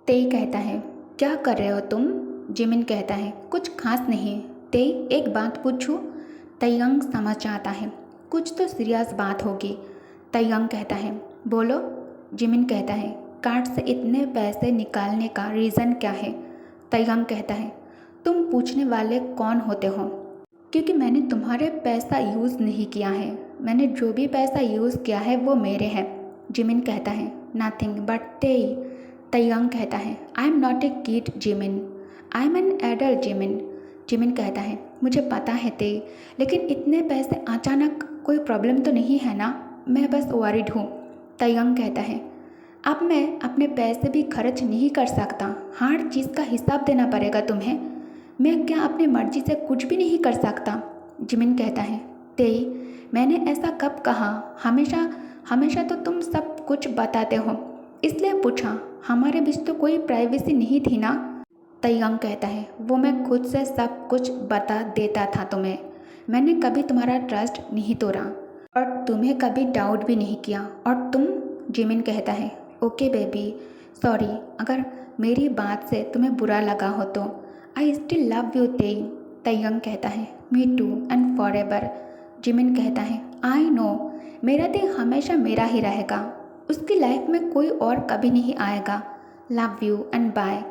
तेई कहता है, क्या कर रहे हो तुम? जिमिन कहता है, कुछ खास नहीं। तेई, एक बात पूछूं? तयंग समझ जाता है, कुछ तो सीरियस बात होगी। तयंग कहता है, बोलो। जिमिन कहता है, कार्ड से इतने पैसे निकालने का रीज़न क्या है? तयंग कहता है, तुम पूछने वाले कौन होते हो? क्योंकि मैंने तुम्हारे पैसा यूज़ नहीं किया है। मैंने जो भी पैसा यूज़ किया है वो मेरे हैं। जिमिन कहता है, नथिंग बट तेई। तयंग कहता है, I am not a kid Jimin, I am an adult Jimin. Jimin कहता है, मुझे पता है तेई, लेकिन इतने पैसे अचानक कोई प्रॉब्लम तो नहीं है ना? मैं बस वरीड हूँ। तयंग कहता है, अब मैं अपने पैसे भी खर्च नहीं कर सकता, हर चीज़ का हिसाब देना पड़ेगा तुम्हें। मैं क्या अपनी मर्जी से कुछ भी नहीं कर सकता? जिमिन कहता है, तेई, मैंने ऐसा कब कहा? हमेशा हमेशा तो तुम सब कुछ बताते हो, इसलिए पूछा। हमारे बीच तो कोई प्राइवेसी नहीं थी ना? तयंग कहता है, वो मैं खुद से सब कुछ बता देता था तुम्हें। मैंने कभी तुम्हारा ट्रस्ट नहीं तोड़ा और तुम्हें कभी डाउट भी नहीं किया। और तुम? जिमिन कहता है, ओके बेबी, सॉरी अगर मेरी बात से तुम्हें बुरा लगा हो तो। आई स्टिल लव यू तेई। तयंग कहता है, me too and forever. Jimin कहता है, आई नो, मेरा तेई हमेशा मेरा ही रहेगा, उसकी लाइफ में कोई और कभी नहीं आएगा। Love you and bye.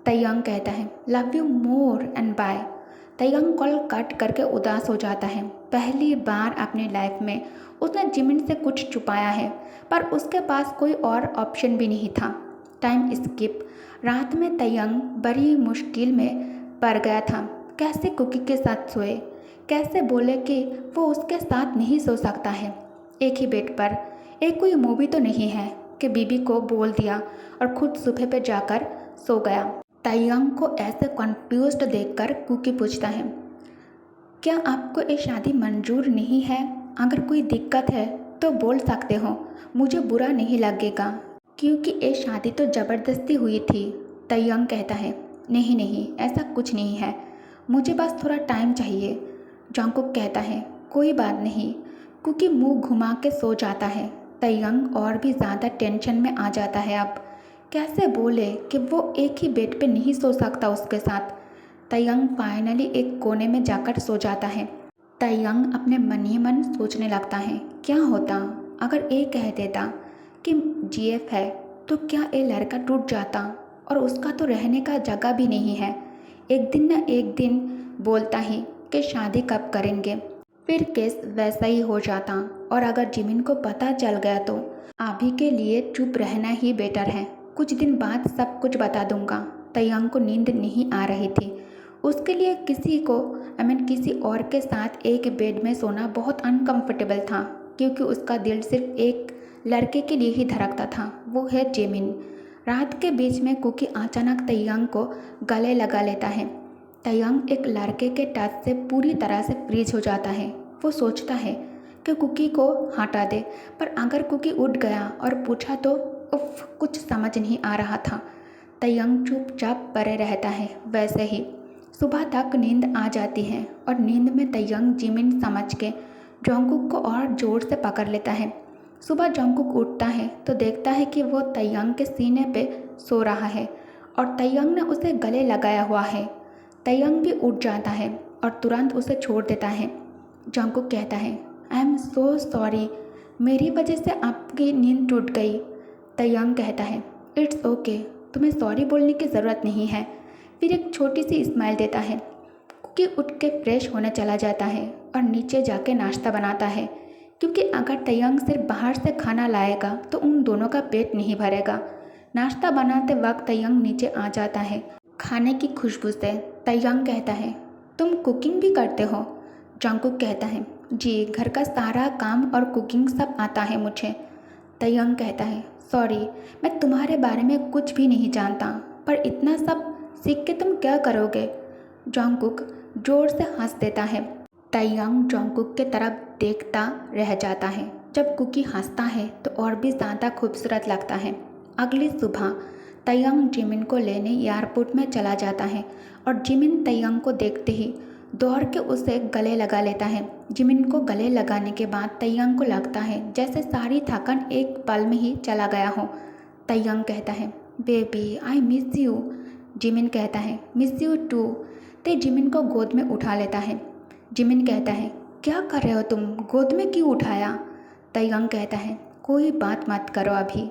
Taeyang कहता है, love you more and bye. Taeyang call cut करके उदास हो जाता है। पहली बार अपनी लाइफ में उसने जिमिन से कुछ छुपाया है, पर उसके पास कोई और ऑप्शन भी नहीं था। Time skip. रात में तयंग बड़ी मुश्किल में पड़ गया था। कैसे कुकी के साथ सोए? कैसे बोले कि वो उसके साथ नहीं सो सकता है? एक ही बेड पर। एक कोई मूवी तो नहीं है कि बीबी को बोल दिया और खुद सुबह पे जाकर सो गया। तयंग को ऐसे कन्फ्यूज्ड देखकर कुकी पूछता है, क्या आपको ये शादी मंजूर नहीं है? अगर कोई दिक्कत है तो बोल सकते हो, मुझे बुरा नहीं लगेगा, क्योंकि ये शादी तो ज़बरदस्ती हुई थी। तयंग कहता है, नहीं नहीं, ऐसा कुछ नहीं है, मुझे बस थोड़ा टाइम चाहिए। जंगकुक कहता है, कोई बात नहीं। कुकी मुंह घुमा के सो जाता है। तयंग और भी ज़्यादा टेंशन में आ जाता है। अब कैसे बोले कि वो एक ही बेड पे नहीं सो सकता उसके साथ। तयंग फाइनली एक कोने में जाकर सो जाता है। तयंग अपने मन ही मन सोचने लगता है, क्या होता अगर ये कह देता कि जीएफ है, तो क्या ये लड़का टूट जाता और उसका तो रहने का जगह भी नहीं है। एक दिन न एक दिन बोलता ही कि शादी कब करेंगे, फिर केस वैसा ही हो जाता। और अगर जिमिन को पता चल गया तो अभी के लिए चुप रहना ही बेटर है, कुछ दिन बाद सब कुछ बता दूंगा। तयंग को नींद नहीं आ रही थी। उसके लिए किसी और के साथ एक बेड में सोना बहुत अनकंफर्टेबल था, क्योंकि उसका दिल सिर्फ एक लड़के के लिए ही धड़कता था, वो है जिमिन। रात के बीच में कुकी अचानक तयंग को गले लगा लेता है। तयंग एक लड़के के टच से पूरी तरह से फ्रीज हो जाता है। वो सोचता है कि कुकी को हटा दे, पर अगर कुकी उठ गया और पूछा तो उफ, कुछ समझ नहीं आ रहा था। तयंग चुपचाप पड़े रहता है। वैसे ही सुबह तक नींद आ जाती है और नींद में तयंग जिमिन समझ के जंगकुक को और जोर से पकड़ लेता है। सुबह जंगकुक उठता है तो देखता है कि वो तयंग के सीने पे सो रहा है और तयंग ने उसे गले लगाया हुआ है। तयंग भी उठ जाता है और तुरंत उसे छोड़ देता है। जंगकुक कहता है, आई एम सो सॉरी, मेरी वजह से आपकी नींद टूट गई। तयंग कहता है, इट्स ओके, तुम्हें सॉरी बोलने की ज़रूरत नहीं है। फिर एक छोटी सी स्माइल देता है। कुकी उठ के फ्रेश होने चला जाता है और नीचे जाके नाश्ता बनाता है, क्योंकि अगर तयंग सिर्फ बाहर से खाना लाएगा तो उन दोनों का पेट नहीं भरेगा। नाश्ता बनाते वक्त तयंग नीचे आ जाता है खाने की खुशबू से। तयंग कहता है, तुम कुकिंग भी करते हो? जंगकुक कहता है, जी, घर का सारा काम और कुकिंग सब आता है मुझे। तयंग कहता है, सॉरी, मैं तुम्हारे बारे में कुछ भी नहीं जानता, पर इतना सब सीख के तुम क्या करोगे? जंगकुक जोर से हंस देता है। तयंग जंगकुक के तरफ देखता रह जाता है। जब कुकी हंसता है तो और भी ज़्यादा खूबसूरत लगता है। अगली सुबह तयंग जिमिन को लेने एयरपोर्ट में चला जाता है और जिमिन तयंग को देखते ही दौड़ के उसे गले लगा लेता है। जिमिन को गले लगाने के बाद तयंग को लगता है जैसे सारी थकान एक पल में ही चला गया हो। तयंग कहता है, baby I miss you. Jimin कहता है मिस यू टू। ते जिमिन को गोद में उठा लेता है। जिमिन कहता है क्या कर रहे हो तुम, गोद में क्यों उठाया? तयंग कहता है कोई बात मत करो अभी।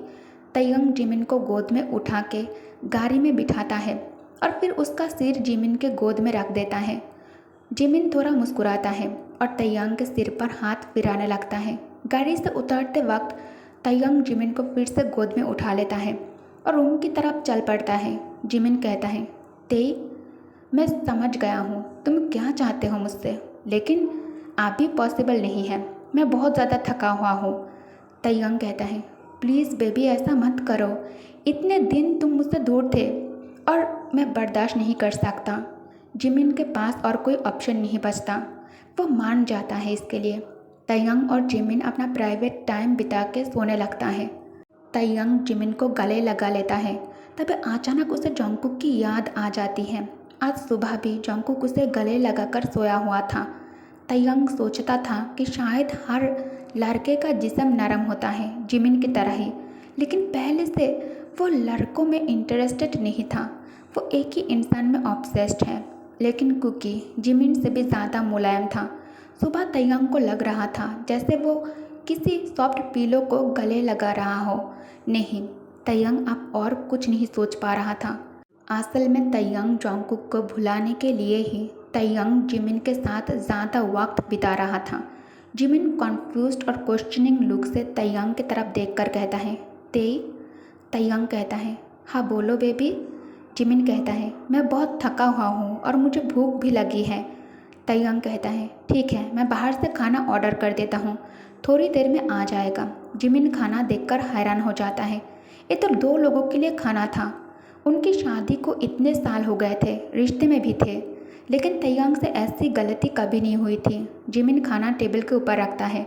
तयंग जिमिन को गोद में उठा के गाड़ी में बिठाता है और फिर उसका सिर जिमिन के गोद में रख देता है। जिमिन थोड़ा मुस्कुराता है और तयंग के सिर पर हाथ फिराने लगता है। गाड़ी से उतरते वक्त तयंग जिमिन को फिर से गोद में उठा लेता है और रूम की तरफ चल पड़ता है। जिमिन कहता है ते मैं समझ गया हूँ तुम क्या चाहते हो मुझसे, लेकिन अभी पॉसिबल नहीं है, मैं बहुत ज़्यादा थका हुआ हूँ। तयंग कहता है प्लीज़ बेबी ऐसा मत करो, इतने दिन तुम मुझसे दूर थे और मैं बर्दाश्त नहीं कर सकता। जिमिन के पास और कोई ऑप्शन नहीं बचता, वो मान जाता है इसके लिए। तयंग और जिमिन अपना प्राइवेट टाइम बिता के सोने लगता है। तयंग जिमिन को गले लगा लेता है, तभी अचानक उसे जोंगकुक की याद आ जाती है। आज सुबह भी जोंगकुक उसे गले लगाकर सोया हुआ था। तयंग सोचता था कि शायद हर लड़के का जिस्म नरम होता है जिमिन की तरह ही, लेकिन पहले से वो लड़कों में इंटरेस्टेड नहीं था, वो एक ही इंसान में ऑब्सेस्ड है। लेकिन कुकी जिमिन से भी ज़्यादा मुलायम था। सुबह तयंग को लग रहा था जैसे वो किसी सॉफ्ट पिलो को गले लगा रहा हो। नहीं, तयंग अब और कुछ नहीं सोच पा रहा था। असल में तयंग जोंगकुक को भुलाने के लिए ही तयंग जिमिन के साथ ज़्यादा वक्त बिता रहा था। जिमिन कॉन्फ्यूज्ड और क्वेश्चनिंग लुक से तयंग की तरफ देखकर कहता है ते। तयंग कहता है हाँ बोलो बेबी। जिमिन कहता है मैं बहुत थका हुआ हूँ और मुझे भूख भी लगी है। तयंग कहता है ठीक है, मैं बाहर से खाना ऑर्डर कर देता हूँ, थोड़ी देर में आ जाएगा। जिमिन खाना देखकर हैरान हो जाता है, ये तो 2 लोगों के लिए खाना था। उनकी शादी को इतने साल हो गए थे, रिश्ते में भी थे, लेकिन तयंग से ऐसी गलती कभी नहीं हुई थी। जिमिन खाना टेबल के ऊपर रखता है,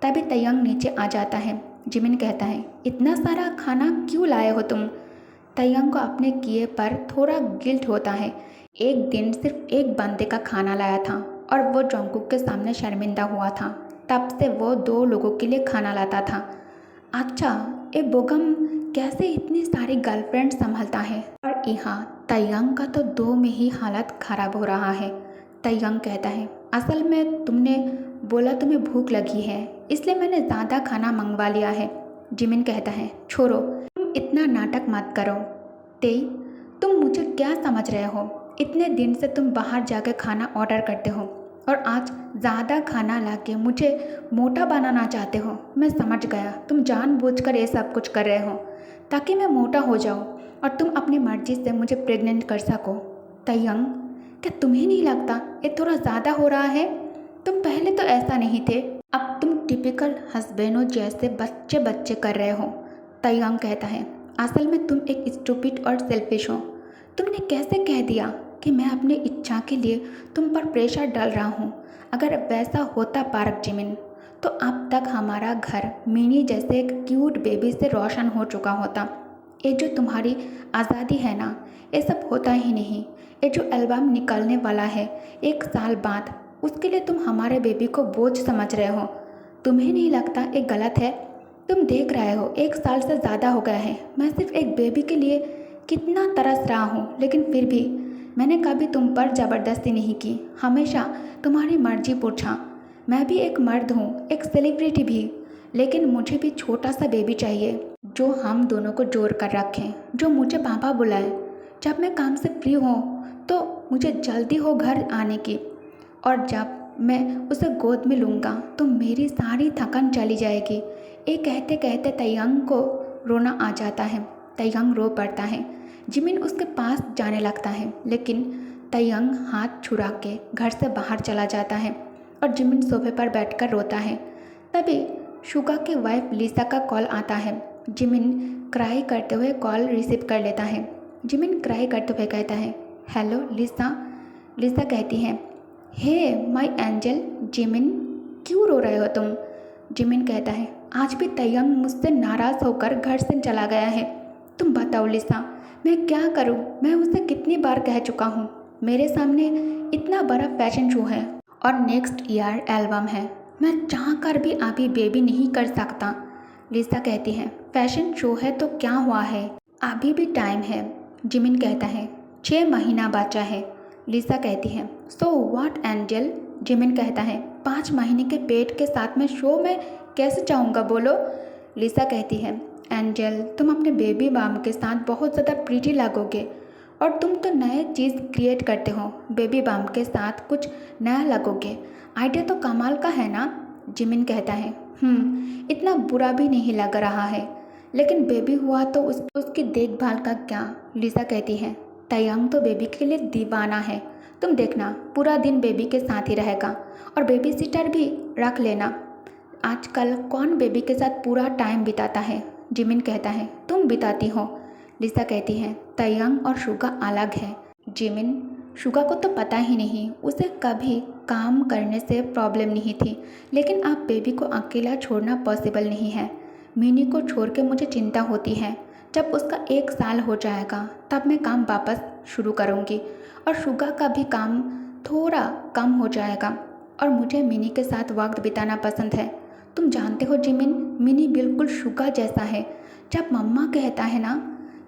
तभी तयंग नीचे आ जाता है। जिमिन कहता है इतना सारा खाना क्यों लाए हो तुम? तयंग को अपने किए पर थोड़ा गिल्ट होता है। एक दिन सिर्फ एक बंदे का खाना लाया था और वो जोंगकुक के सामने शर्मिंदा हुआ था। तब से वो 2 लोगों के लिए खाना लाता था। अच्छा, ये बोगम कैसे इतनी सारी गर्लफ्रेंड संभालता है? और यहाँ तयंग का तो 2 में ही हालत खराब हो रहा है। तयंग कहता है असल में तुमने बोला तुम्हें भूख लगी है, इसलिए मैंने ज़्यादा खाना मंगवा लिया है। जिमिन कहता है छोड़ो, तुम इतना नाटक मत करो। ते तुम मुझे क्या समझ रहे हो? इतने दिन से तुम बाहर जाकर खाना ऑर्डर करते हो और आज ज़्यादा खाना लाके मुझे मोटा बनाना चाहते हो। मैं समझ गया, तुम जानबूझकर ये सब कुछ कर रहे हो ताकि मैं मोटा हो जाऊँ और तुम अपनी मर्जी से मुझे प्रेग्नेंट कर सको। तयंग क्या तुम्हें नहीं लगता ये थोड़ा ज़्यादा हो रहा है? तुम पहले तो ऐसा नहीं थे, अब तुम टिपिकल हस्बैंडों जैसे बच्चे बच्चे कर रहे हो। तयंग कहता है असल में तुम एक स्टूपिड और सेल्फिश हो। तुमने कैसे कह दिया कि मैं अपनी इच्छा के लिए तुम पर प्रेशर डाल रहा हूँ? अगर वैसा होता पार्क जिमिन, तो अब तक हमारा घर मिनी जैसे एक क्यूट बेबी से रोशन हो चुका होता। ये जो तुम्हारी आज़ादी है ना, ये सब होता ही नहीं। ये जो एल्बम निकलने वाला है 1 साल बाद, उसके लिए तुम हमारे बेबी को बोझ समझ रहे हो। तुम्हें नहीं लगता ये गलत है? तुम देख रहे हो 1 साल से ज़्यादा हो गया है मैं सिर्फ एक बेबी के लिए कितना तरस रहा हूँ, लेकिन फिर भी मैंने कभी तुम पर ज़बरदस्ती नहीं की, हमेशा तुम्हारी मर्जी पूछा। मैं भी एक मर्द हूँ, एक सेलिब्रिटी भी, लेकिन मुझे भी छोटा सा बेबी चाहिए जो हम दोनों को जोड़ कर रखें, जो मुझे पापा बुलाए। जब मैं काम से फ्री हूँ तो मुझे जल्दी हो घर आने की, और जब मैं उसे गोद में लूँगा तो मेरी सारी थकान चली जाएगी। ये कहते कहते तयंग को रोना आ जाता है। तयंग रो पड़ता है। जिमिन उसके पास जाने लगता है, लेकिन तयंग हाथ छुड़ा के घर से बाहर चला जाता है और जिमिन सोफे पर बैठकर रोता है। तभी शुगा की वाइफ लिसा का कॉल आता है। जिमिन क्राई करते हुए कॉल रिसीव कर लेता है। जिमिन क्राई करते हुए कहता है हेलो लिसा। लिसा कहती है हे माय एंजल। जिमिन क्यों रो रहे हो तुम? जिमिन कहता है आज भी तयंग मुझसे नाराज़ होकर घर से चला गया है। तुम बताओ लिसा, मैं क्या करूं? मैं उसे कितनी बार कह चुका हूं, मेरे सामने इतना बड़ा फैशन शो है और नेक्स्ट ईयर एल्बम है, मैं चाह कर भी अभी बेबी नहीं कर सकता। लिसा कहती है फैशन शो है तो क्या हुआ है, अभी भी टाइम है, जिमिन कहता है। 6 महीना बचा है, लिसा कहती है। सो व्हाट एंजल, जिमिन कहता है। 5 महीने के पेट के साथ में शो में कैसे जाऊंगा बोलो, लिसा कहती है। एंजल, तुम अपने बेबी बम के साथ बहुत ज़्यादा प्रीटी लगोगे, और तुम तो नए चीज़ क्रिएट करते हो, बेबी बम के साथ कुछ नया लगोगे। आइडिया तो कमाल का है ना, जिमिन कहता है। इतना बुरा भी नहीं लग रहा है, लेकिन बेबी हुआ तो उसकी देखभाल का क्या, लिसा कहती है। तयंग तो बेबी के लिए दीवाना है, तुम देखना पूरा दिन बेबी के साथ ही रहेगा, और बेबी सिटर भी रख लेना। आजकल कौन बेबी के साथ पूरा टाइम बिताता है, जिमिन कहता है। तुम बिताती हो, लिसा कहती है। तयंग और शुगा अलग है, जिमिन। शुगा को तो पता ही नहीं, उसे कभी काम करने से प्रॉब्लम नहीं थी, लेकिन अब बेबी को अकेला छोड़ना पॉसिबल नहीं है। मिनी को छोड़ के मुझे चिंता होती है। जब उसका 1 साल हो जाएगा तब मैं काम वापस शुरू करूँगी, और शुगा का भी काम थोड़ा कम हो जाएगा, और मुझे मिनी के साथ वक्त बिताना पसंद है। तुम जानते हो जिमिन, मिनी बिल्कुल शुगा जैसा है। जब मम्मा कहता है ना,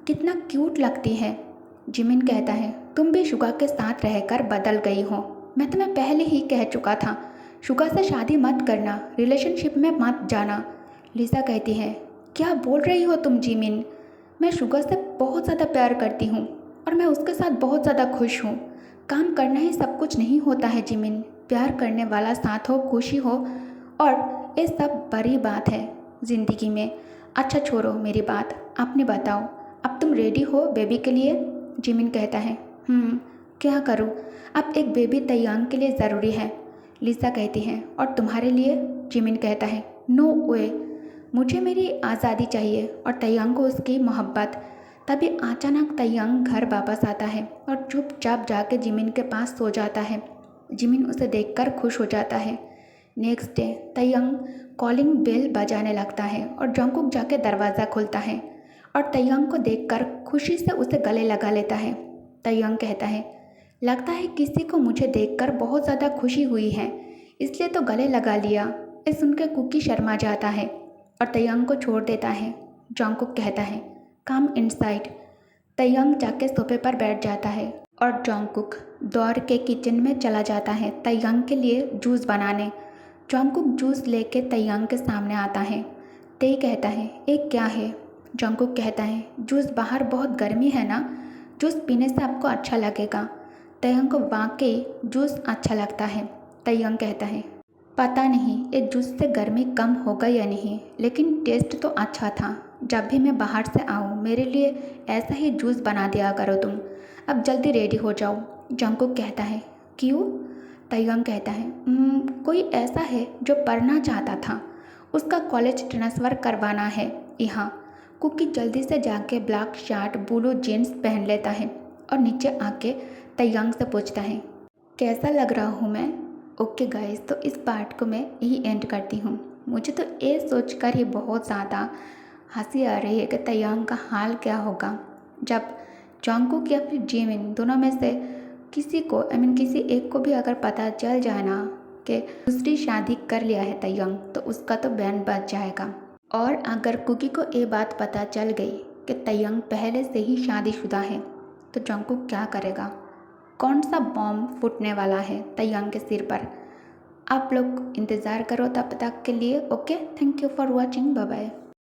कितना क्यूट लगती है, जिमिन कहता है। तुम भी शुगा के साथ रहकर बदल गई हो, मैं तुम्हें पहले ही कह चुका था। शुगा से शादी मत करना, रिलेशनशिप में मत जाना, लिसा कहती है। क्या बोल रही हो तुम जिमिन, मैं शुगा से बहुत ज़्यादा प्यार करती हूँ, और मैं उसके साथ बहुत ज़्यादा खुश हूँ। काम करना ही सब कुछ नहीं होता है जिमिन, प्यार करने वाला साथ हो, खुशी हो, और ये सब बड़ी बात है ज़िंदगी में। अच्छा छोड़ो मेरी बात, आपने बताओ, अब तुम रेडी हो बेबी के लिए, जिमिन कहता है। क्या करूँ, अब एक बेबी तयंग के लिए ज़रूरी है, लिसा कहती है। और तुम्हारे लिए, जिमिन कहता है। नो वे, मुझे मेरी आज़ादी चाहिए और तयंग को उसकी मोहब्बत। तभी अचानक तयंग घर वापस आता है और चुपचाप जाके जिमिन के पास सो जाता है। जिमिन उसे देखकर खुश हो जाता है। नेक्स्ट डे तयंग कॉलिंग बेल बजाने लगता है, और जंगकुक जाके दरवाज़ा खोलता है और तयंग को देखकर खुशी से उसे गले लगा लेता है। तयंग कहता है, लगता है किसी को मुझे देखकर बहुत ज़्यादा खुशी हुई है, इसलिए तो गले लगा लिया। ये सुनकर कुकी शर्मा जाता है और तयंग को छोड़ देता है। जंगकुक कहता है, कम इनसाइड। तयंग जाके सोफे पर बैठ जाता है और जंगकुक दौड़ के किचन में चला जाता है तयंग के लिए जूस बनाने। जंगकुक जूस लेके तयंग के सामने आता है। तेई कहता है, एक क्या है? जंगकुक कहता है, जूस बाहर बहुत गर्मी है ना, जूस पीने से आपको अच्छा लगेगा। तयंग को वाकई जूस अच्छा लगता है। तयंग कहता है, पता नहीं ये जूस से गर्मी कम होगा या नहीं, लेकिन टेस्ट तो अच्छा था। जब भी मैं बाहर से आऊँ मेरे लिए ऐसा ही जूस बना दिया करो तुम। अब जल्दी रेडी हो जाओ। जंगकुक कहता है, क्यों? तयंग कहता है, कोई ऐसा है जो पढ़ना चाहता था, उसका कॉलेज ट्रांसफ़र करवाना है यहाँ। कुकी जल्दी से जाके ब्लैक शर्ट ब्लू जीन्स पहन लेता है और नीचे आके तयंग से पूछता है, कैसा लग रहा हूँ मैं? ओके गाइस, तो इस पार्ट को मैं यही एंड करती हूँ। मुझे तो ये सोचकर ही बहुत ज़्यादा हंसी आ रही है कि तयंग का हाल क्या होगा जब जंगकुक या फिर जिमिन दोनों में से किसी को किसी एक को भी अगर पता चल जाए ना कि दूसरी शादी कर लिया है तयंग, तो उसका तो बैंड बज जाएगा। और अगर कुकी को ये बात पता चल गई कि तयंग पहले से ही शादीशुदा है, तो जंगकुक क्या करेगा? कौन सा बॉम्ब फूटने वाला है तयंग के सिर पर? आप लोग इंतज़ार करो तब तक के लिए। Okay, thank you for watching, bye bye.